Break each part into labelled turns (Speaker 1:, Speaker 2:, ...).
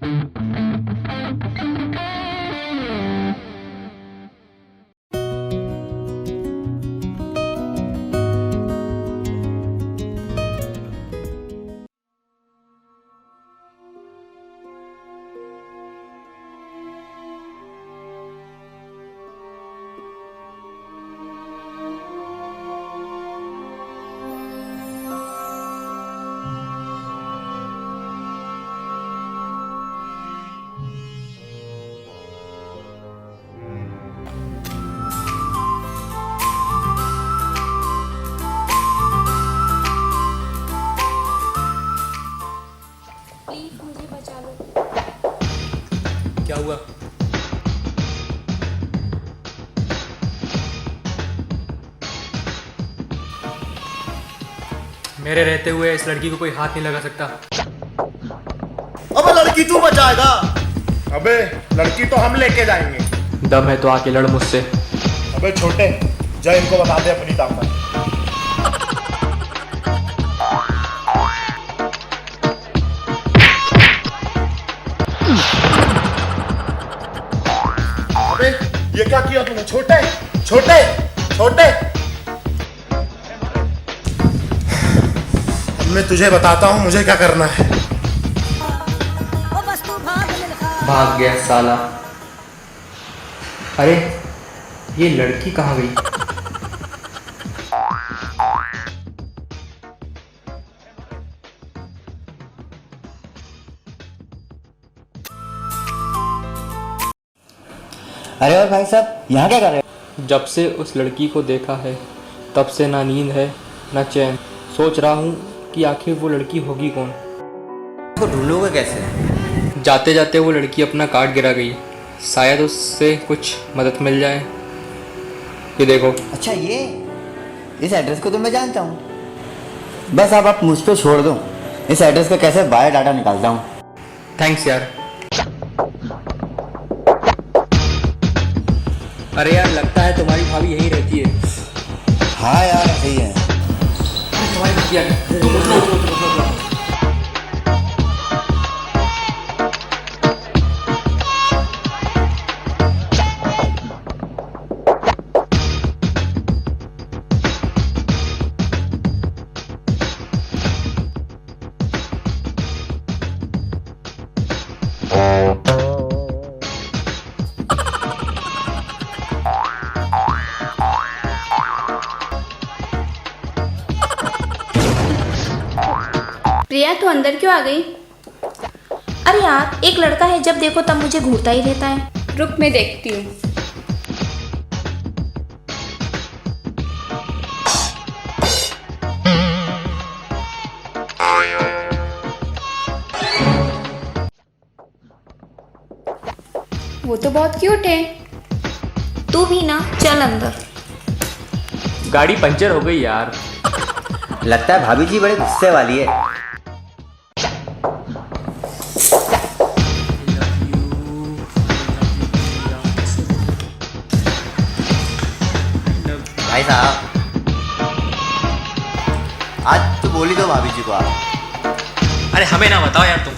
Speaker 1: Please मुझे बचा लो।
Speaker 2: क्या हुआ? मेरे रहते हुए इस लड़की को कोई हाथ नहीं लगा सकता।
Speaker 3: अबे लड़की तू बचाएगा? अबे लड़की तो हम लेके जाएंगे।
Speaker 2: दम है तो आके लड़ मुझसे।
Speaker 3: अबे छोटे, जा इनको बता दे अपनी ताकत। अबे ये क्या किया तूने? छोटे छोटे छोटे, अब मैं तुझे बताता हूँ मुझे क्या करना है।
Speaker 2: भाग गया साला। अरे ये लड़की कहाँ गई?
Speaker 4: अरे और भाई साहब यहाँ क्या कर रहे हो?
Speaker 2: जब से उस लड़की को देखा है तब से ना नींद है ना चैन। सोच रहा हूँ कि आखिर वो लड़की होगी कौन।
Speaker 4: तो ढूंढोगे कैसे?
Speaker 2: जाते जाते वो लड़की अपना कार्ड गिरा गई, शायद उससे कुछ मदद मिल जाए। ये देखो।
Speaker 4: अच्छा ये इस एड्रेस को तो मैं जानता हूँ। बस अब आप मुझ पे छोड़ दो, इस एड्रेस का कैसे बायोडाटा निकालता हूँ।
Speaker 2: थैंक्स यार। अरे यार लगता है तुम्हारी भाभी यहीं रहती है।
Speaker 4: हाँ यार सही है।
Speaker 2: तुम्हारी भाभी आ गई।
Speaker 1: प्रिया तू अंदर क्यों आ गई? अरे यार एक लड़का है, जब देखो तब मुझे घूरता ही रहता है। रुक मैं देखती हूँ। वो तो बहुत क्यूट है। तू भी ना, चल अंदर।
Speaker 2: गाड़ी पंचर हो गई यार।
Speaker 4: लगता है भाभी जी बड़े गुस्से वाली है। भाई साहब आज तो बोली दो भाभी जी को आप।
Speaker 2: अरे हमें ना बताओ यार तुम।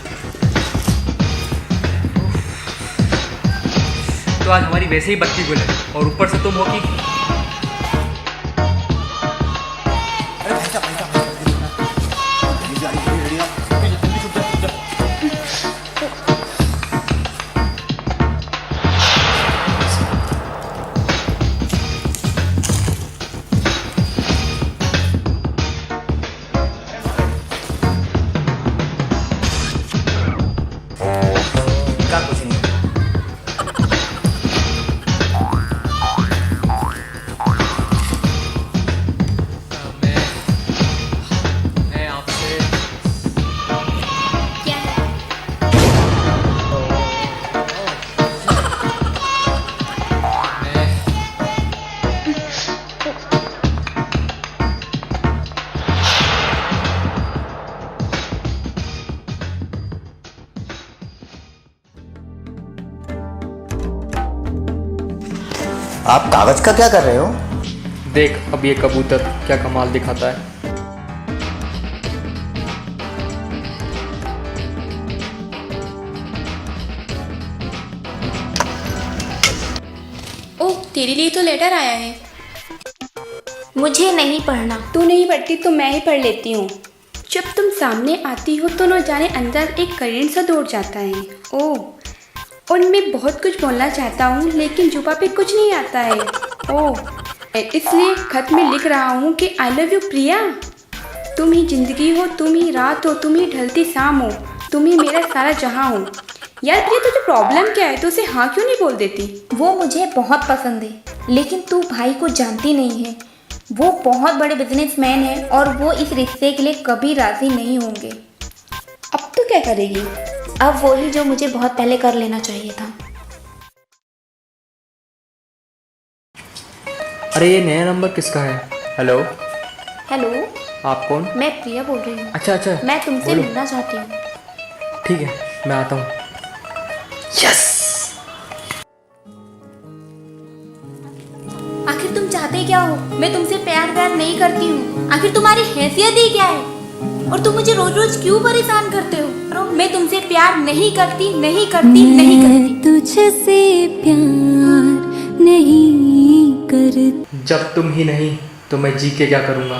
Speaker 2: तो आज हमारी वैसे ही बत्ती गुल है और ऊपर से तुम हो कि
Speaker 4: कुछ नहीं।
Speaker 2: मैं आपसे
Speaker 1: क्या है?
Speaker 4: आप कागज का क्या कर रहे हो?
Speaker 2: देख अब ये कबूतर क्या कमाल दिखाता है।
Speaker 5: तेरे लिए तो लेटर आया है।
Speaker 1: मुझे नहीं पढ़ना।
Speaker 5: तू नहीं पढ़ती तो मैं ही पढ़ लेती हूँ। जब तुम सामने आती हो तो न जाने अंदर एक करंट सा दौड़ जाता है। ओह, और मैं बहुत कुछ बोलना चाहता हूँ लेकिन जुबान पे कुछ नहीं आता है। ओह, इसलिए खत में लिख रहा हूँ कि आई लव यू प्रिया। तुम ही जिंदगी हो, तुम ही रात हो, तुम ही ढलती शाम हो, तुम ही मेरा सारा जहां हो। यार प्रिया, तुझे प्रॉब्लम क्या है? तो उसे हाँ क्यों नहीं बोल देती?
Speaker 1: वो मुझे बहुत पसंद है, लेकिन तू भाई को जानती नहीं है। वो बहुत बड़े बिजनेसमैन हैं और वो इस रिश्ते के लिए कभी राजी नहीं होंगे।
Speaker 5: अब तो क्या करेगी?
Speaker 1: अब वही जो मुझे बहुत पहले कर लेना चाहिए था।
Speaker 2: अरे ये नया नंबर किसका है? हेलो,
Speaker 1: हेलो,
Speaker 2: आप कौन?
Speaker 1: मैं प्रिया बोल रही हूँ।
Speaker 2: अच्छा अच्छा,
Speaker 1: मैं तुमसे
Speaker 2: बोलो।
Speaker 1: मिलना चाहती हूँ।
Speaker 2: ठीक है, मैं आता हूँ। यस।
Speaker 1: आखिर तुम चाहते क्या हो? मैं तुमसे प्यार नहीं करती हूँ। आखिर तुम्हारी हैसियत ही क्या है? और तुम मुझे रोज रोज क्यों परेशान करते हो? मैं तुमसे प्यार नहीं करती, नहीं करती, नहीं करती।
Speaker 6: तुझसे प्यार नहीं करती।
Speaker 2: जब तुम ही नहीं तो मैं जी के क्या करूँगा?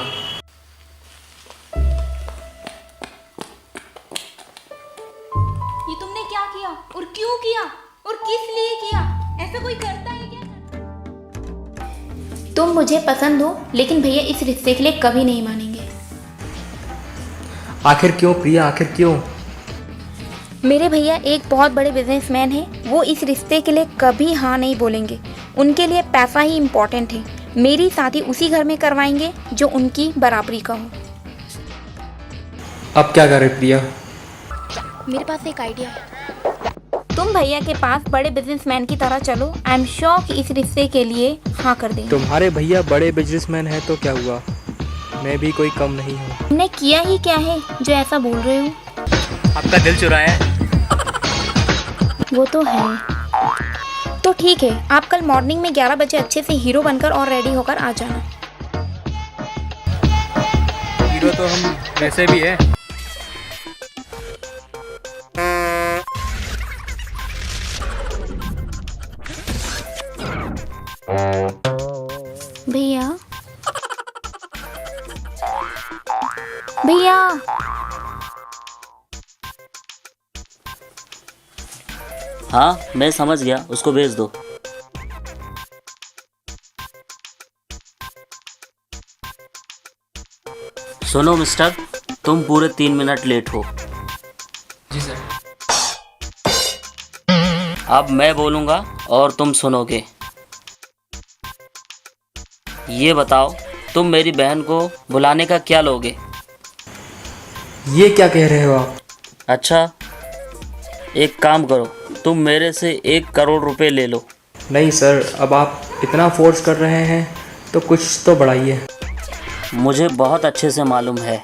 Speaker 1: ये तुमने क्या किया और क्यों किया और किस लिए किया? ऐसा कोई करता है क्या? तुम मुझे पसंद हो, लेकिन भैया इस रिश्ते के लिए कभी नहीं मानेंगे।
Speaker 2: आखिर क्यों प्रिया, आखिर क्यों?
Speaker 1: मेरे भैया एक बहुत बड़े बिजनेसमैन हैं। वो इस रिश्ते के लिए कभी हाँ नहीं बोलेंगे। उनके लिए पैसा ही इम्पोर्टेंट है। मेरी शादी उसी घर में करवाएंगे जो उनकी बराबरी का हो।
Speaker 2: अब क्या करे प्रिया?
Speaker 1: मेरे पास एक आइडिया है। तुम भैया के पास बड़े बिजनेसमैन की तरह चलो। आई एम श्योर कि इस रिश्ते के लिए हाँ कर देंगे।
Speaker 2: तुम्हारे भैया बड़े बिजनेसमैन हैं तो क्या हुआ? मैं भी कोई कम नहीं हूँ।
Speaker 1: तुमने किया ही क्या है जो ऐसा बोल रहे हो?
Speaker 2: आपका दिल चुराया है?
Speaker 1: वो तो है। तो ठीक है, आप कल मॉर्निंग में 11 बजे अच्छे से हीरो बनकर और रेडी होकर आ जाना।
Speaker 2: हीरो तो हम वैसे भी है।
Speaker 1: भैया, भैया,
Speaker 7: हाँ मैं समझ गया, उसको भेज दो। सुनो मिस्टर, तुम पूरे 3 मिनट लेट हो।
Speaker 2: जी सर।
Speaker 7: अब मैं बोलूँगा और तुम सुनोगे। ये बताओ, तुम मेरी बहन को बुलाने का क्या लोगे?
Speaker 2: ये क्या कह रहे हो आप?
Speaker 7: अच्छा, एक काम करो, तुम मेरे से 1 करोड़ रुपए ले लो।
Speaker 2: नहीं सर, अब आप इतना फोर्स कर रहे हैं तो कुछ तो बढ़ाइए।
Speaker 7: मुझे बहुत अच्छे से मालूम है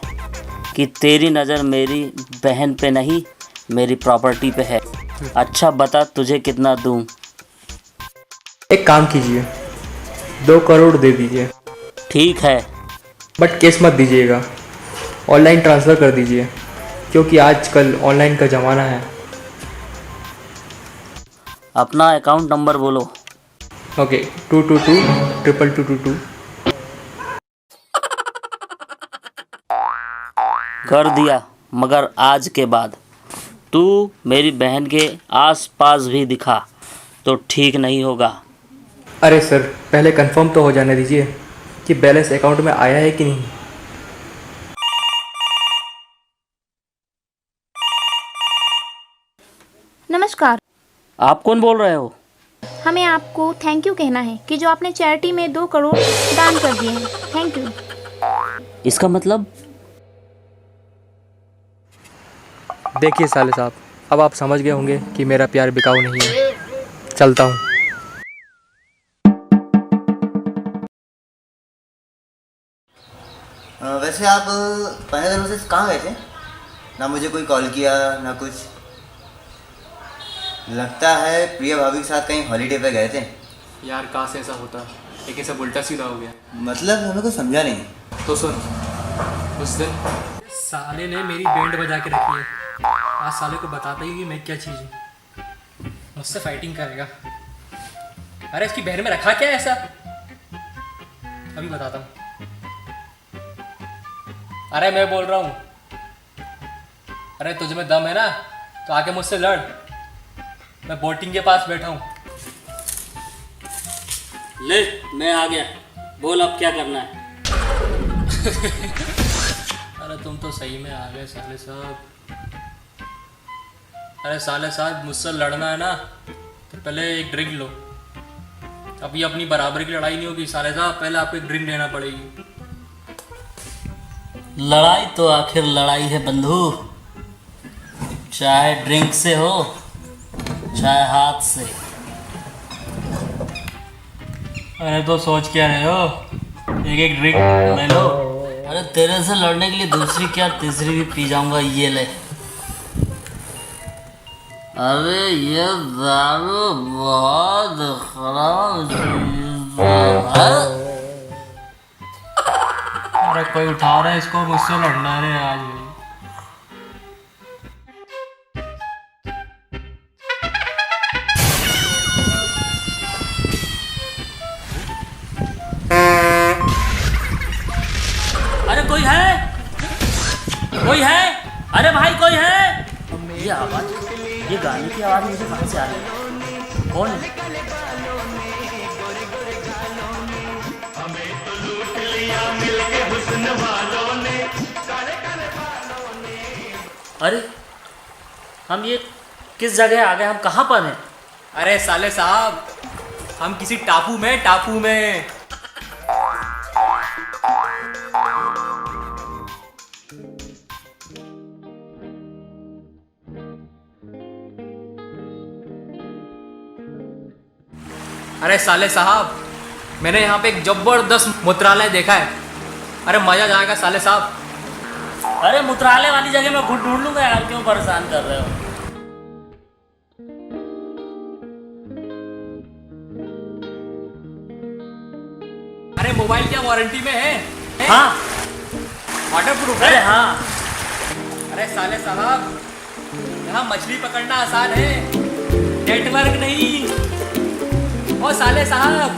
Speaker 7: कि तेरी नज़र मेरी बहन पे नहीं, मेरी प्रॉपर्टी पे है। अच्छा बता, तुझे कितना दूं?
Speaker 2: एक काम कीजिए, 2 करोड़ दे दीजिए।
Speaker 7: ठीक है।
Speaker 2: बट कैश मत दीजिएगा, ऑनलाइन ट्रांसफ़र कर दीजिए, क्योंकि आजकल ऑनलाइन का ज़माना है।
Speaker 7: अपना अकाउंट नंबर बोलो।
Speaker 2: ओके, 222-22222।
Speaker 7: कर दिया, मगर आज के बाद तू मेरी बहन के आसपास भी दिखा तो ठीक नहीं होगा।
Speaker 2: अरे सर, पहले कंफर्म तो हो जाने दीजिए कि बैलेंस अकाउंट में आया है कि नहीं।
Speaker 1: नमस्कार।
Speaker 7: आप कौन बोल रहे हो?
Speaker 1: हमें आपको थैंक यू कहना है कि जो आपने चैरिटी में 2 करोड़ दान कर दिए हैं। Thank you.
Speaker 7: इसका मतलब?
Speaker 2: देखिए साले साहब, अब आप समझ गए होंगे कि मेरा प्यार बिकाऊ नहीं है। चलता हूँ।
Speaker 4: वैसे आप 15 दिनों से कहाँ गए थे? ना मुझे कोई कॉल किया ना कुछ। लगता है प्रिया भाभी के साथ कहीं हॉलीडे पे गए थे।
Speaker 2: यार काश ऐसा होता, लेकिन सब उल्टा सीधा हो गया।
Speaker 4: मतलब हमें कुछ समझा नहीं।
Speaker 2: तो सुन, उस दिन साले ने मेरी बैंड बजा के रखी है। आज साले को बताता ही कि मैं क्या चीज़ हूँ। मुझसे फाइटिंग करेगा। अरे इसकी बहन में रखा क्या है ऐसा? अभी बताता हूँ। अरे मैं बोल रहा हूँ, अरे तुझ में दम है ना तो आके मुझसे लड़, मैं बोटिंग के पास बैठा हूँ।
Speaker 7: ले मैं आ गया, बोल अब क्या करना है।
Speaker 2: अरे तुम तो सही में आ गए साले साहब। अरे साले साहब मुझसे लड़ना है ना तो पहले एक ड्रिंक लो। अभी अपनी बराबरी की लड़ाई नहीं होगी साले साहब, पहले आपको एक ड्रिंक लेना पड़ेगी।
Speaker 7: लड़ाई तो आखिर लड़ाई है बंधु, चाहे ड्रिंक से हो चाहे हाथ से।
Speaker 2: अरे तो सोच क्या रहे हो, एक एक ड्रिंक ले लो।
Speaker 7: अरे तेरे से लड़ने के लिए दूसरी क्या तीसरी भी पी जाऊंगा, ये ले। अरे ये दारू बहुत खराब चीज है।
Speaker 2: अरे कोई उठा रहा है इसको, मुझसे लड़ना है रे आज।
Speaker 7: अरे कोई है, कोई है, अरे भाई कोई है। ये आवाज, ये गाने की आवाज मुझे कहाँ से आ रही है? कौन है? अरे हम ये किस जगह आ गए, हम कहाँ पर हैं?
Speaker 2: अरे साले साहब हम किसी टापू में। अरे साले साहब मैंने यहाँ पे एक जबरदस्त मूत्रालय देखा है। अरे मजा जाएगा साले साहब।
Speaker 7: अरे मूत्रालय वाली जगह मैं खुद ढूंढ लूंगा यार, क्यों परेशान कर रहे हो?
Speaker 2: अरे मोबाइल क्या वारंटी में है?
Speaker 7: हाँ,
Speaker 2: वाटरप्रूफ
Speaker 7: अरे
Speaker 2: है।
Speaker 7: हाँ।
Speaker 2: अरे साले साहब यहाँ मछली पकड़ना आसान है, नेटवर्क नहीं। ओ साले साहब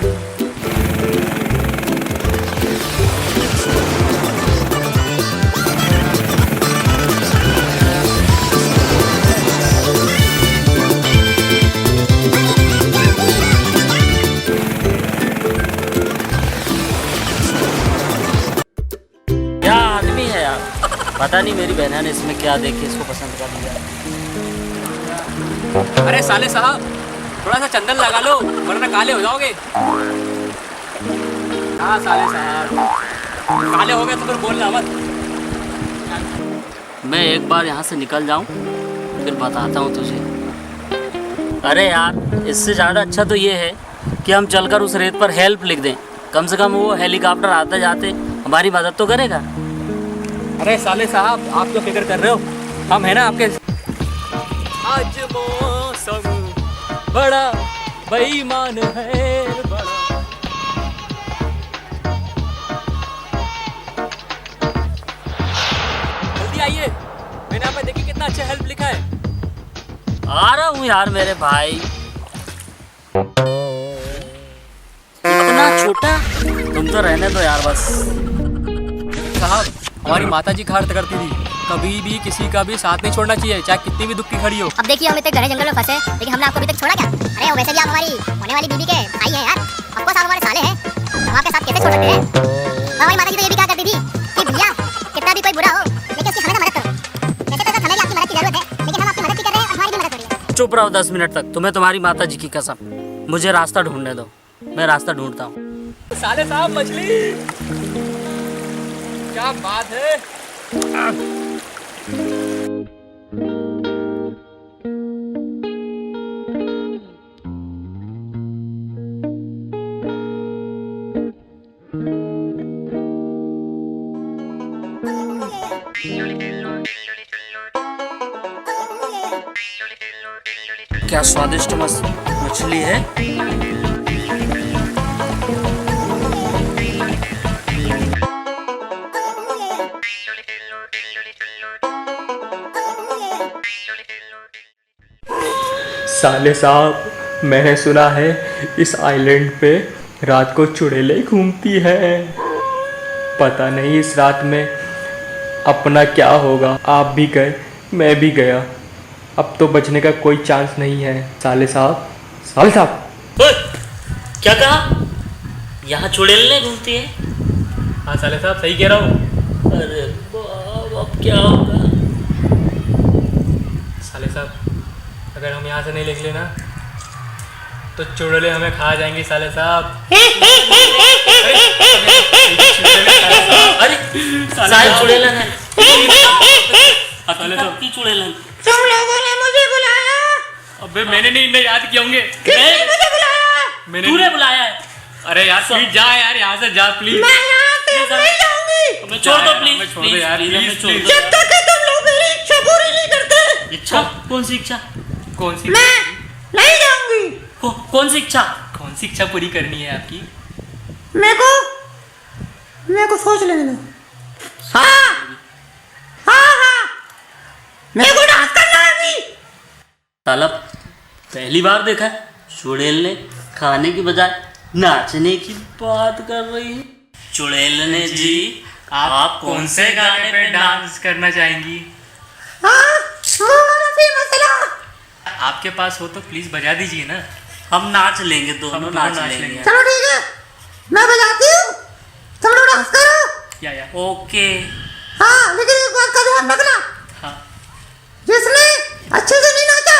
Speaker 7: क्या आदमी है यार, पता नहीं मेरी बहना ने इसमें क्या देख के इसको पसंद कर लिया।
Speaker 2: अरे साले साहब थोड़ा सा चंदन लगा लो वरना काले हो जाओगे। हाँ साले साहब काले हो गए तो फिर बोलना मत।
Speaker 7: मैं एक बार यहाँ से निकल जाऊँ फिर बताता हूँ तुझे। अरे यार इससे ज़्यादा अच्छा तो ये है कि हम चलकर उस रेत पर हेल्प लिख दें, कम से कम वो हेलीकॉप्टर आते जाते हमारी मदद तो करेगा।
Speaker 2: अरे साले साहब आप तो फिक्र कर रहे हो, हम है ना आपके। आज मौसम बड़ा बेईमान है, बड़ा। जल्दी आइए, मैंने यहाँ पे देखिए कितना अच्छा हेल्प लिखा है।
Speaker 7: आ रहा हूँ यार मेरे भाई। इतना छोटा, तुम तो रहने दो यार बस।
Speaker 2: साहब हमारी माता जी खारत करती थी, कभी भी किसी का भी साथ नहीं छोड़ना चाहिए, चाहे कितनी भी दुख की खड़ी हो।
Speaker 8: अब देखिए हम इतने घने जंगल में फंसे, लेकिन हमने आपको अभी तक छोड़ा क्या? अरे वैसे भी आप हमारी होने वाली बीवी के भाई हैं यार, आपको साथ हमारे साले हैं, हम आपके साथ कैसे छोड़ सकते हैं? हमारी माता जी तो ये भी कहा करती थी कि भैया कितना भी कोई बुरा हो लेकिन उसकी हमेशा मदद करो। वैसे तो हमें भी आपकी मदद की जरूरत है, लेकिन हम आपकी मदद भी कर रहे हैं और हमारी भी मदद हो रही है।
Speaker 7: चुप रहो 10 मिनट तक, तुम्हें तुम्हारी माता जी की कसम। मुझे रास्ता ढूंढने दो, मैं रास्ता ढूंढता हूँ।
Speaker 2: साले साहब मछली, क्या बात है।
Speaker 7: क्या स्वादिष्ट मछली है।
Speaker 2: साले साहब मैंने सुना है इस आइलैंड पे रात को चुड़ैलें घूमती है। पता नहीं इस रात में अपना क्या होगा। आप भी गए, मैं भी गया, अब तो बचने का कोई चांस नहीं है। साले साहब, साले साहब।
Speaker 7: ओए, क्या कहा? यहाँ चुड़ैलें घूमती है?
Speaker 2: हाँ साले साहब, सही कह रहा हूँ।
Speaker 7: अरे बाप, अब क्या होगा?
Speaker 2: साले साहब, अगर हम यहाँ से नहीं निकले ना तो चुड़ैलें हमें खा जाएंगी साले साहब।
Speaker 7: अरे साले चुड़ैलें हैं।
Speaker 2: साले साहब,
Speaker 7: की चुड़ैलें?
Speaker 8: तुम लोगों ने मुझे बुलाया?
Speaker 2: अबे मैंने नहीं, इन्हें याद किया होंगे।
Speaker 8: किसने मुझे बुलाया?
Speaker 7: तूने बुलाया है?
Speaker 2: अरे यार प्लीज जा यार, यहाँ से जा प्लीज।
Speaker 8: मैं यहाँ से नहीं जाऊंगी।
Speaker 7: हमें छोड़ दो प्लीज,
Speaker 2: हमें छोड़ दो यार,
Speaker 7: प्लीज, हमें
Speaker 2: प्लीज,
Speaker 7: छोड़
Speaker 2: प्लीज।
Speaker 7: दो।
Speaker 8: जब तक कि तुम लोग मेरी इच्छा पूरी नहीं करते,
Speaker 7: इच्छा? कौन सी इच्छा?
Speaker 2: कौन सी
Speaker 8: मैं नहीं जाऊंगी।
Speaker 7: कौन सी इच्छा?
Speaker 2: कौन सी इच्छा पूरी करनी है आपकी?
Speaker 8: मेरे को सोच लेने दो। हाँ हाँ हाँ, मेरे को डांस करना है अभी।
Speaker 7: साला पहली बार देखा है चुड़ैलें खाने की बजाय नाचने की बात कर रही है। चुड़ैलें जी, आप कौन से गाने पे डांस
Speaker 2: करना चाहेंगी?
Speaker 8: हाँ, वो वाला फेमस है ना।
Speaker 2: आपके पास हो तो प्लीज बजा दीजिए ना।
Speaker 7: हम नाच लेंगे, दोनों
Speaker 2: हम
Speaker 7: नाच
Speaker 2: नाच
Speaker 7: लेंगे।
Speaker 2: लेंगे।
Speaker 8: चलो ठीक है, मैं बजाती हूँ, तुम लोग डांस करो।
Speaker 2: या
Speaker 7: ओके।
Speaker 8: हाँ, लेकिन एक बात का ध्यान रखना,
Speaker 2: हाँ।
Speaker 8: जिसने अच्छे से नहीं नाचा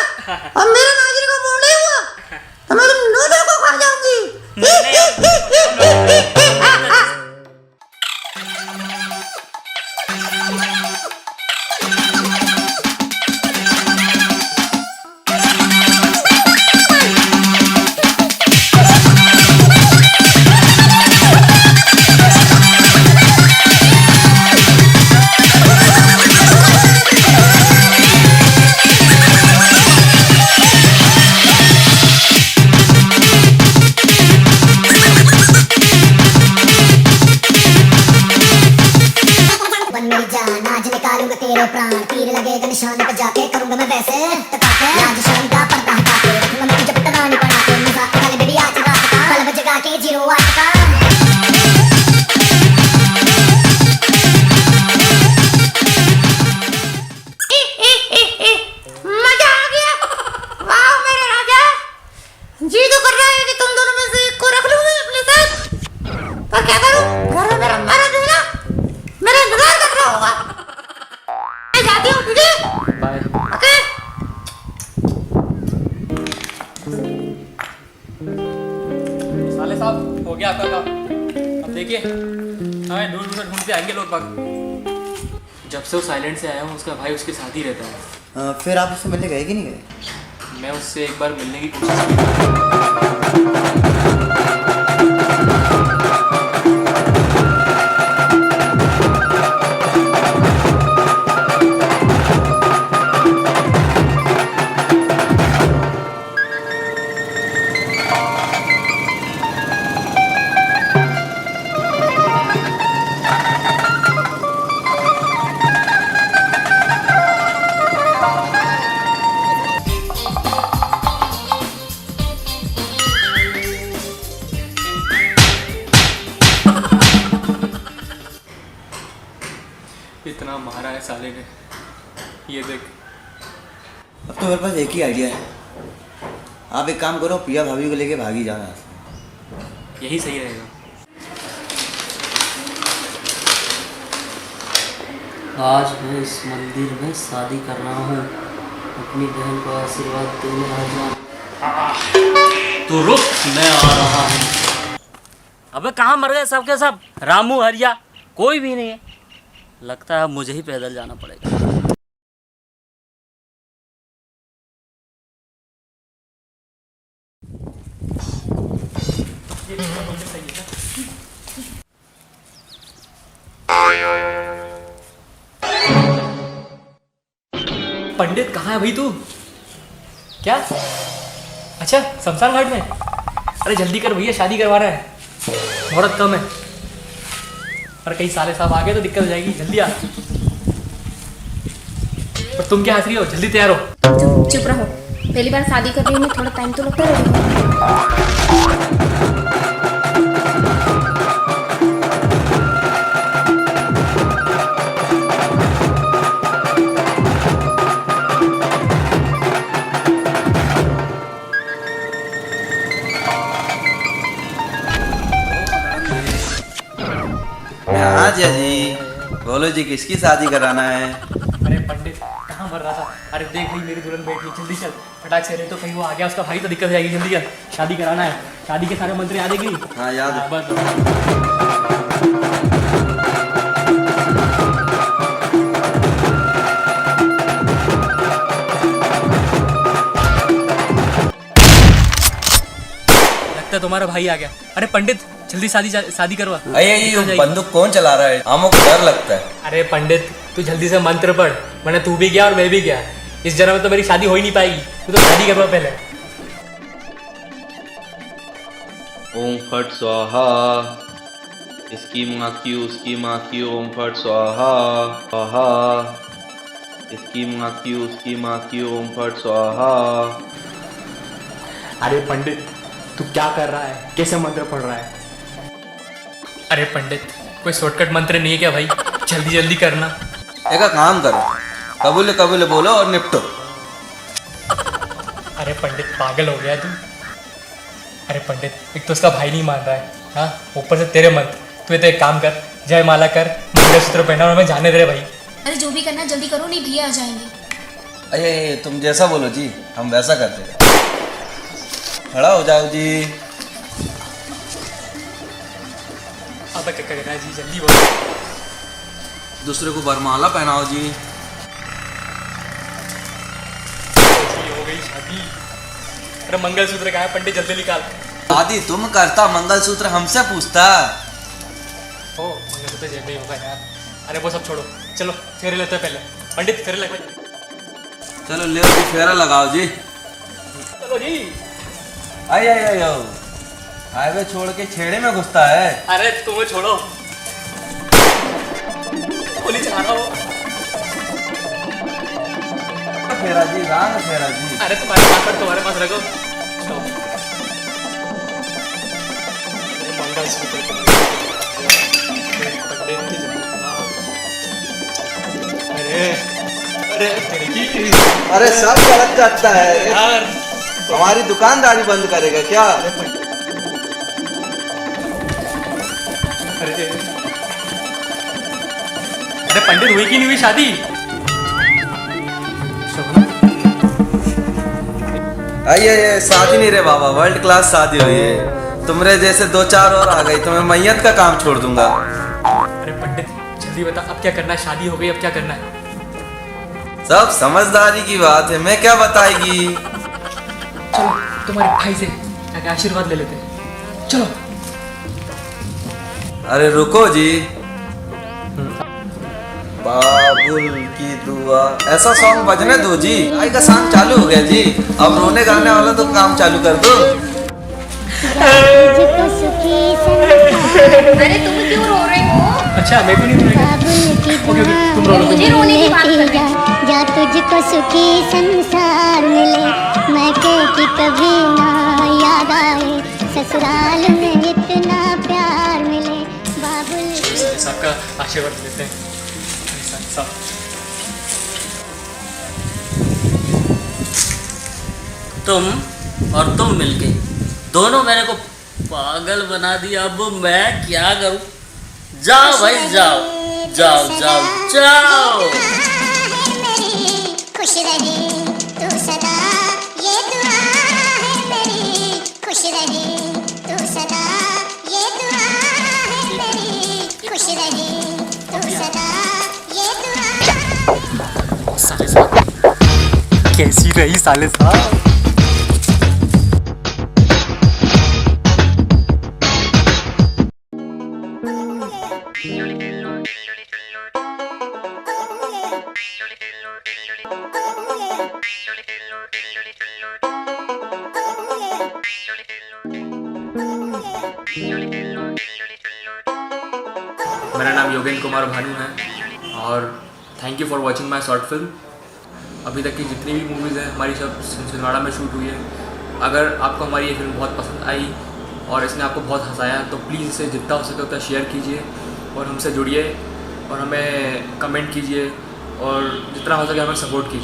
Speaker 8: और मेरा नाचने का मूड नहीं हुआ तो मैं तुम दोनों को खा जाऊंगी। बन मेरी जान, आज निकालूंगा तेरे प्राण, तीर लगेगा निशान पे जाके करूंगा मैं वैसे टकाके। आज शर्म का पर्दा हटा के रखूंगा मैं तुझे पटरानी पड़ा के, मजाक वाले बेबी आज रात का बल्ब जगा के 08 का। मजा आ गया। वाह मेरे राजा, जी तो कर रहा है कि तुम दोनों में से एक को रख लूं मैं अपने साथ, पर क्या करूं, घर में मेरा महाराज है ना, मेरा इंतजार कर रहा होगा। मैं जाती हूँ, ठीक है?
Speaker 2: बाय।
Speaker 8: ओके।
Speaker 2: साले साहब, हो गया आपका काम। अब देखिए, हमें दूर दूर ढूंढते आएंगे लोग बाग। जब से उस आइलैंड से आया हूँ, उसका भाई उसके साथ ही रहता है।
Speaker 4: फिर आप उससे मिलने गए कि नहीं गए?
Speaker 2: मैं उससे एक बार मिलने की कोशिश की। इतना मारा है साले ने, ये देख।
Speaker 4: अब तो मेरे पास एक ही आइडिया है, आप एक काम करो, पिया भाभी को लेके भागी जाना।
Speaker 2: यही सही रहेगा।
Speaker 7: आज मैं इस मंदिर में शादी कर रहा हूँ, अपनी बहन को आशीर्वाद देने आ जा। तो रुक, मैं आ रहा हूँ। अबे कहाँ मर गए सबके सब? रामू, हरिया, कोई भी नहीं है। लगता है मुझे ही पैदल जाना पड़ेगा।
Speaker 2: पंडित कहाँ है भाई तू? क्या? अच्छा, शमशान घाट में। अरे जल्दी कर भैया, शादी करवा रहा है, मुहूर्त कम है। और कई साले साहब आ गए तो दिक्कत हो जाएगी, जल्दी आ। और तुम क्या हंस रही हो? जल्दी तैयार हो।
Speaker 1: चुप रहो। पहली बार शादी कर रही हूँ मैं, थोड़ा टाइम तो लगता रहेगा।
Speaker 9: हाँ जी, बोलो जी, किसकी शादी कराना है?
Speaker 2: अरे पंडित कहाँ मर रहा था? अरे देख भाई मेरी दुल्हन बैठी, जल्दी चल फटाक से, नहीं तो कहीं वो आ गया उसका भाई तो दिक्कत हो जाएगी। जल्दी चल, शादी कराना है। शादी के सारे मंत्र याद है कि नहीं?
Speaker 9: हाँ याद है।
Speaker 2: बस लगता है तुम्हारा भाई आ गया। अरे पंडित जल्दी शादी करवा।
Speaker 9: अरे ये बंदूक कौन चला रहा है? हमको डर लगता है।
Speaker 2: अरे पंडित तू जल्दी से मंत्र पढ़, वरना तू भी गया और मैं भी गया। इस जन्म में तो मेरी शादी हो ही नहीं पाएगी। तू तो शादी करवा पहले।
Speaker 10: ओम फट स्वाहा, इसकी माँ की उसकी माँ की ओम फट स्वाहा स्वाहा, इसकी माँ की उसकी माँ की ओम फट स्वाहा।
Speaker 2: अरे पंडित तू क्या कर रहा है? कैसे मंत्र पढ़ रहा है? अरे पंडित कोई शॉर्टकट मंत्र नहीं है क्या भाई? जल्दी जल्दी करना।
Speaker 9: एक काम करो, कबूल कबूल बोलो और निपटो।
Speaker 2: अरे पंडित पागल हो गया तू? अरे पंडित एक तो उसका भाई नहीं मान रहा है, हाँ ऊपर से तेरे मंत्र। तू तो एक काम कर, जय माला कर, मंगलसूत्र पहना और हमें जाने दे रे भाई।
Speaker 1: अरे जो भी करना जल्दी करो, नहीं भैया आ जाएंगे।
Speaker 9: अरे तुम जैसा बोलो जी, हम वैसा करते हैं। खड़ा हो जाओ जी।
Speaker 2: अब क्या करना है जी? जल्दी बोलो।
Speaker 9: दूसरे को वरमाला पहनाओ जी।
Speaker 2: हो गई शादी। अरे मंगलसूत्र कहाँ है पंडित? जल्दी निकाल।
Speaker 9: शादी तुम करता, मंगलसूत्र हमसे पूछता।
Speaker 2: ओ मंगलसूत्र जेब में ही होगा यार। अरे वो सब छोड़ो, चलो फेरे लेते हैं पहले। पंडित फेरे लग भाई।
Speaker 9: चलो ले जी, फेरा लगाओ जी।
Speaker 2: चलो जी।
Speaker 9: आई आई आई आओ, हाईवे छोड़ के छेड़े में घुसता है।
Speaker 2: अरे तुम्हें छोड़ो, गोली चला रहा हो।
Speaker 9: फेरा जी, रांग फेरा जी।
Speaker 2: अरे तुम्हारे पास पर, तुम्हारे पास रखो। अरे अरे
Speaker 9: अरे सब गलत करता है
Speaker 2: यार।
Speaker 9: हमारी दुकानदारी बंद करेगा क्या?
Speaker 2: अरे पंडित हुई कि नहीं हुई शादी?
Speaker 9: आइए, शादी नहीं रे बाबा, वर्ल्ड क्लास शादी हुई है। तुमरे जैसे 2-4 और आ गई तो मैं मैयत का काम छोड़ दूंगा।
Speaker 2: अरे पंडित जल्दी बता, अब क्या करना है? शादी हो गई, अब क्या करना है?
Speaker 9: सब समझदारी की बात है, मैं क्या बताएगी।
Speaker 2: चलो तुम्हारे भाई से जाके आशीर्वाद ले लेते हैं, चलो।
Speaker 9: अरे रुको जी। बाबुल की दुआ, ऐसा सॉन्ग बजने दो जी। आई का सॉन्ग चालू हो गया जी। अब रोने गाने वाला तो काम चालू कर दो।
Speaker 1: अरे तुम क्यों रो रहे हो?
Speaker 2: अच्छा मैं भी नहीं रोएगा। तुम रो लो।
Speaker 1: मुझे रोने की बात कर रहे हो।
Speaker 8: जा तुझको सुखी संसार मिले, मैं कहती कभी ना याद आए, ससुराल में इतना प्यार मिले। बाबुल
Speaker 2: सबका आशीर्वाद लेते हैं। सब
Speaker 7: तुम और तुम मिलके दोनों मेरे को पागल बना दिया। अब मैं क्या करूं? जाओ भाई जाओ जाओ जाओ जाओ।
Speaker 8: खुश रहे तू सदा, ये दुआ है मेरी। खुश रहे तू सदा, ये दुआ है मेरी। खुश रहे तू सदा, ये दुआ।
Speaker 2: साले साहब कैसी रही साले साहब? मेरा नाम योगेंद्र कुमार भानु है और thank you for watching my short film. अभी तक की जितनी भी मूवीज़ हैं हमारी सब छिंदवाड़ा में शूट हुई है। अगर आपको हमारी ये फिल्म बहुत पसंद आई और इसने आपको बहुत हंसाया तो प्लीज़ इसे जितना हो सके उतना शेयर कीजिए और हमसे जुड़िए और हमें कमेंट कीजिए और जितना हो सके हमें सपोर्ट कीजिए।